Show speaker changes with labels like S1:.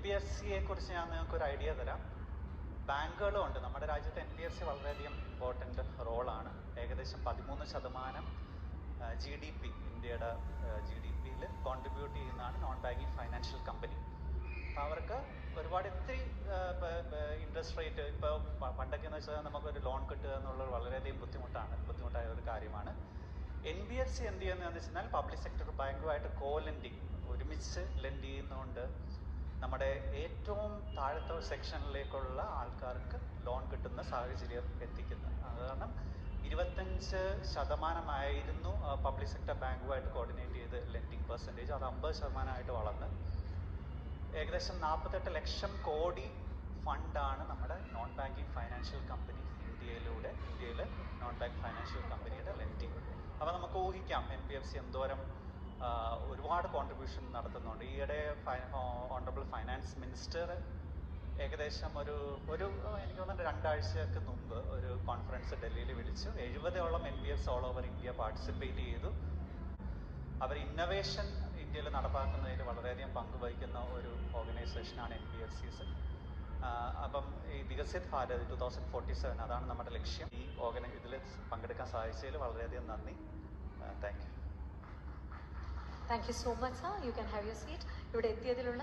S1: NBFCയെ കുറിച്ച് ഞാൻ നിങ്ങൾക്ക് ഒരു ഐഡിയ തരാം. ബാങ്കുകളും ഉണ്ട്. നമ്മുടെ രാജ്യത്ത് NBFC വളരെയധികം ഇമ്പോർട്ടൻ്റ് റോളാണ്. ഏകദേശം 13% GDP ഇന്ത്യയുടെ GDPയിൽ കോൺട്രിബ്യൂട്ട് ചെയ്യുന്നതാണ് നോൺ ബാങ്കിങ് ഫൈനാൻഷ്യൽ കമ്പനി. അപ്പോൾ അവർക്ക് ഒരുപാട് ഇത്തിരി ഇൻട്രസ്റ്റ് റേറ്റ് ഇപ്പോൾ പണ്ടൊക്കെ എന്ന് വെച്ചാൽ നമുക്കൊരു ലോൺ കിട്ടുക എന്നുള്ളത് വളരെയധികം ബുദ്ധിമുട്ടായ ഒരു കാര്യമാണ്. NBFC എന്ത് ചെയ്യുന്നതെന്ന് വെച്ചാൽ പബ്ലിക് സെക്ടർ ബാങ്കുമായിട്ട് ലെൻഡിങ് ഒരുമിച്ച് ലെൻഡ് ചെയ്യുന്നതുകൊണ്ട് നമ്മുടെ ഏറ്റവും താഴത്തെ സെക്ഷനിലേക്കുള്ള ആൾക്കാർക്ക് ലോൺ കിട്ടുന്ന സാഹചര്യം എത്തിക്കുന്നത്. അത് കാരണം 25% പബ്ലിക് സെക്ടർ ബാങ്കുമായിട്ട് കോർഡിനേറ്റ് ചെയ്ത് ലെൻഡിങ് പെർസെൻറ്റേജ്. അത് 50% വളർന്ന് ഏകദേശം 48 ലക്ഷം കോടി ഫണ്ടാണ് നമ്മുടെ നോൺ ബാങ്കിങ് ഫൈനാൻഷ്യൽ കമ്പനി ഇന്ത്യയിൽ നോൺ ബാങ്ക് ഫൈനാൻഷ്യൽ കമ്പനിയുടെ ലെൻഡിങ്. അപ്പോൾ നമുക്ക് ഊഹിക്കാം NBFC എന്തോരം ഒരുപാട് കോൺട്രിബ്യൂഷൻ നടത്തുന്നുണ്ട്. ഈയിടെ ഓണറബിൾ ഫൈനാൻസ് മിനിസ്റ്റർ ഏകദേശം ഒരു എനിക്ക് തോന്നുന്നു 2 ആഴ്ചയ്ക്ക് മുമ്പ് ഒരു കോൺഫറൻസ് ഡൽഹിയിൽ വിളിച്ചു. 70ഓളം NBFC all over India participate ചെയ്തു. അവർ ഇന്നൊവേഷൻ ഇന്ത്യയിൽ നടപ്പാക്കുന്നതിൽ വളരെയധികം പങ്കുവഹിക്കുന്ന ഒരു ഓർഗനൈസേഷനാണ് NBFCs. അപ്പം ഈ വികസിത് ഭാരത് 2047 അതാണ് നമ്മുടെ ലക്ഷ്യം. ഈ ഇതിൽ പങ്കെടുക്കാൻ സാധിച്ചതിൽ വളരെയധികം നന്ദി. Thank you.
S2: Thank you so much, sir. You can have your seat. ഇവിടെ എത്തിയതിലുള്ള